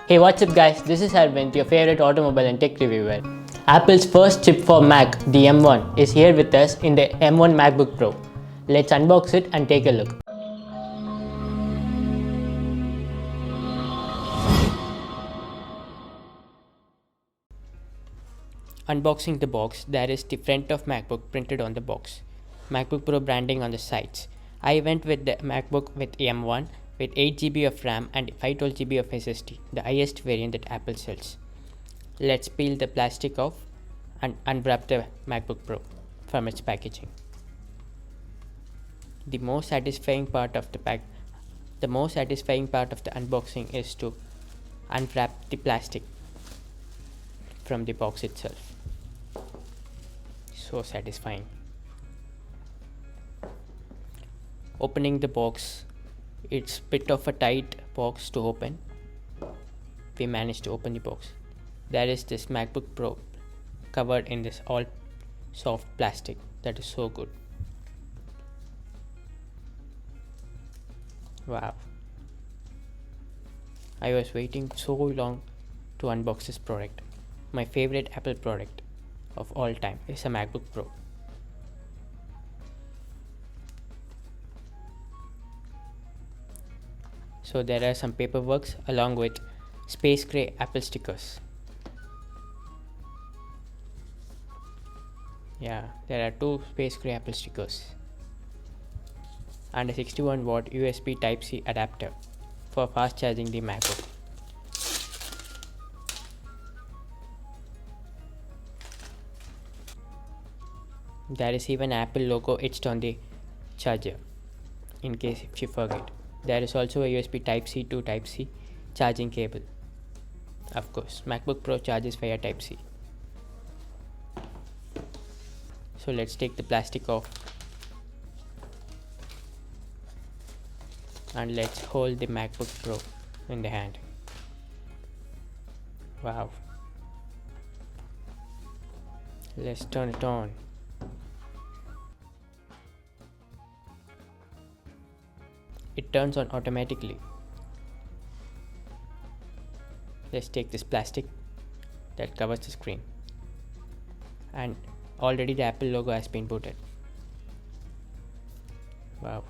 Hey, what's up guys, this is Arvind, your favorite automobile and tech reviewer. Apple's first chip for Mac, the M1, is here with us in the M1 MacBook Pro. Let's unbox it and take a look. Unboxing the box, there is the front of MacBook printed on the box. MacBook Pro branding on the sides. I went with the MacBook with M1 with 8GB of RAM and 512GB of SSD, the highest variant that Apple sells. Let's peel the plastic off and unwrap the MacBook Pro from its packaging. The most satisfying part of the unboxing is to unwrap the plastic from the box itself. So satisfying. Opening the box, it's a bit of a tight box to open. We managed to open the box. There is this MacBook Pro covered in this all soft plastic that is so good. Wow. I was waiting so long to unbox this product. My favorite Apple product of all time is a MacBook Pro. So there are some paperworks along with space gray Apple stickers. Yeah, there are two space gray Apple stickers and a 61-watt USB Type-C adapter for fast charging the MacBook. There is even Apple logo etched on the charger in case if you forget. There is also a USB Type-C to Type-C charging cable. Of course, MacBook Pro charges via Type-C. So let's take the plastic off and let's hold the MacBook Pro in the hand. Wow. Let's turn it on. It turns on automatically. Let's take this plastic that covers the screen, and already the Apple logo has been put in. Wow.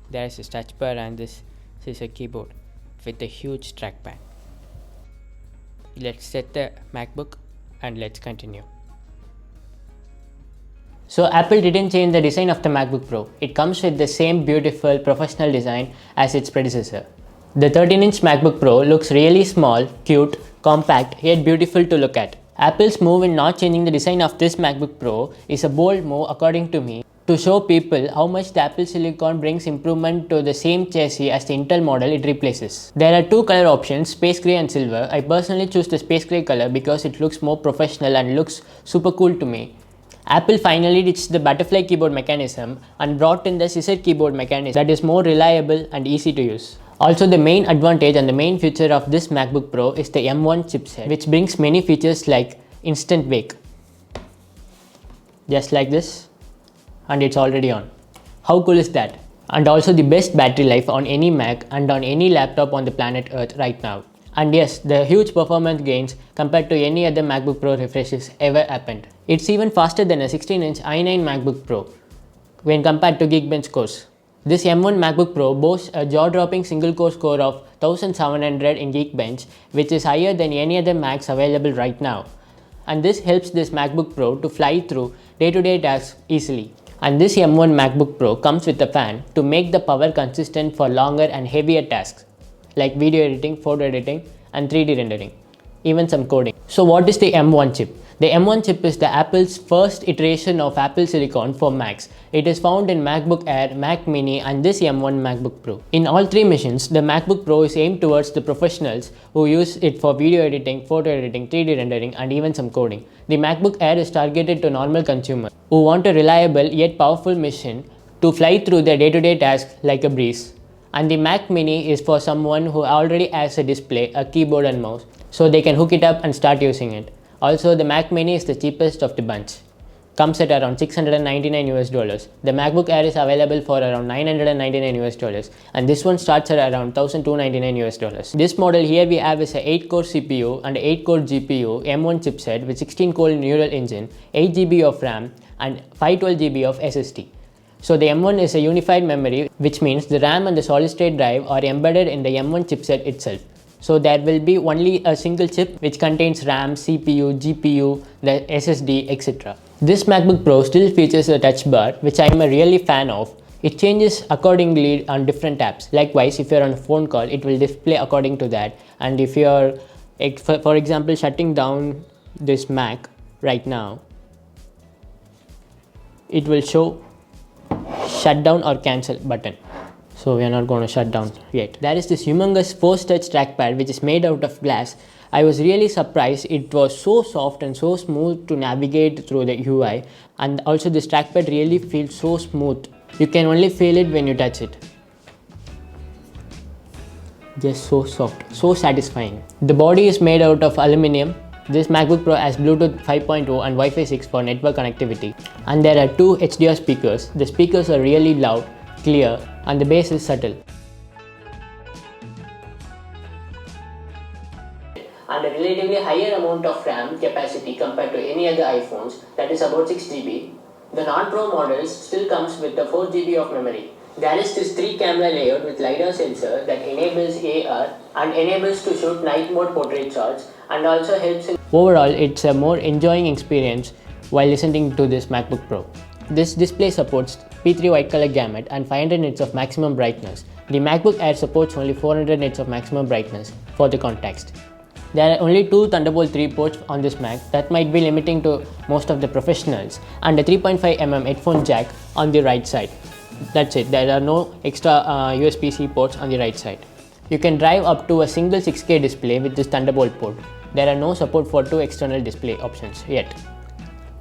There is a touch bar and this is a keyboard with a huge trackpad. Let's set the MacBook and let's continue. So Apple didn't change the design of the MacBook Pro. It comes with the same beautiful professional design as its predecessor. The 13-inch MacBook Pro looks really small, cute, compact, yet beautiful to look at. Apple's move in not changing the design of this MacBook Pro is a bold move according to me, to show people how much the Apple Silicon brings improvement to the same chassis as the Intel model it replaces. There are two color options, space gray and silver. I personally choose the space gray color because it looks more professional and looks super cool to me. Apple finally ditched the butterfly keyboard mechanism and brought in the scissor keyboard mechanism that is more reliable and easy to use. Also, the main advantage and the main feature of this MacBook Pro is the M1 chipset, which brings many features like instant wake. Just like this, and it's already on. How cool is that? And also the best battery life on any Mac and on any laptop on the planet Earth right now. And yes, the huge performance gains compared to any other MacBook Pro refreshes ever happened. It's even faster than a 16-inch i9 MacBook Pro when compared to Geekbench scores. This M1 MacBook Pro boasts a jaw-dropping single-core score of 1700 in Geekbench, which is higher than any other Macs available right now. And this helps this MacBook Pro to fly through day-to-day tasks easily. And this M1 MacBook Pro comes with a fan to make the power consistent for longer and heavier tasks like video editing, photo editing, and 3D rendering, even some coding. So what is the M1 chip? The M1 chip is the Apple's first iteration of Apple Silicon for Macs. It is found in MacBook Air, Mac Mini, and this M1 MacBook Pro. In all three machines, the MacBook Pro is aimed towards the professionals who use it for video editing, photo editing, 3D rendering, and even some coding. The MacBook Air is targeted to normal consumers who want a reliable yet powerful machine to fly through their day-to-day tasks like a breeze. And the Mac Mini is for someone who already has a display, a keyboard and mouse, so they can hook it up and start using it. Also, the Mac Mini is the cheapest of the bunch. comes at around $699 US. The MacBook Air is available for around $999 US, and this one starts at around $1,299 US. This model here we have is a 8-core CPU and 8-core GPU M1 chipset with 16-core neural engine, 8GB of RAM, and 512GB of SSD. So the M1 is a unified memory, which means the RAM and the solid state drive are embedded in the M1 chipset itself. So there will be only a single chip which contains RAM, CPU, GPU, the SSD, etc. This MacBook Pro still features a touch bar, which I am a really fan of. It changes accordingly on different apps. Likewise, if you are on a phone call, it will display according to that. And if you are, for example, shutting down this Mac right now, it will show shut down or cancel button. So we are not going to shut down yet. There is this humongous Force Touch trackpad which is made out of glass. I was really surprised. It was so soft and so smooth to navigate through the UI, and also this trackpad really feels so smooth. You can only feel it when you touch it. Just so soft, so satisfying. The body is made out of aluminum. This MacBook Pro has Bluetooth 5.0 and Wi-Fi 6 for network connectivity, and there are 2 HDR speakers. The speakers are really loud, clear, and the bass is subtle. And a relatively higher amount of RAM capacity compared to any other iPhones, that is about 6GB. The non-Pro models still comes with the 4GB of memory. There is this 3-camera layout with LiDAR sensor that enables AR and enables to shoot night mode portrait shots, and also helps in overall it's a more enjoying experience while listening to this MacBook Pro. This display supports P3 white color gamut and 500 nits of maximum brightness. The MacBook Air supports only 400 nits of maximum brightness for the context. There are only 2 Thunderbolt 3 ports on this Mac. That might be limiting to most of the professionals, and a 3.5mm headphone jack on the right side. That's it. There are no extra USB-C ports on the right side. You can drive up to a single 6K display with this Thunderbolt port. There are no support for 2 external display options yet.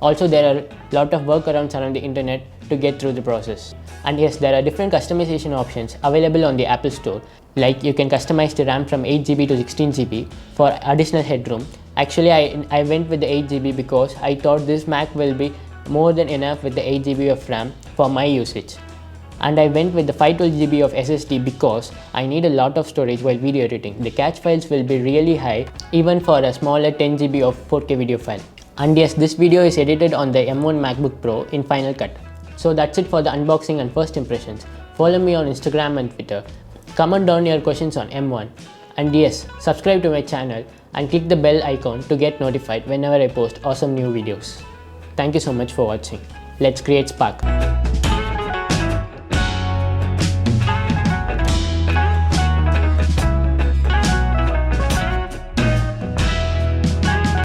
Also, there are a lot of workarounds around the internet to get through the process. And yes, there are different customization options available on the Apple Store. Like you can customize the RAM from 8GB to 16GB for additional headroom. Actually, I went with the 8GB because I thought this Mac will be more than enough with the 8GB of RAM for my usage. And I went with the 512GB of SSD because I need a lot of storage while video editing. The cache files will be really high even for a smaller 10GB of 4K video file. And yes, this video is edited on the M1 MacBook Pro in Final Cut. So that's it for the unboxing and first impressions. Follow me on Instagram and Twitter. Comment down your questions on M1. And yes, subscribe to my channel and click the bell icon to get notified whenever I post awesome new videos. Thank you so much for watching. Let's create Spark.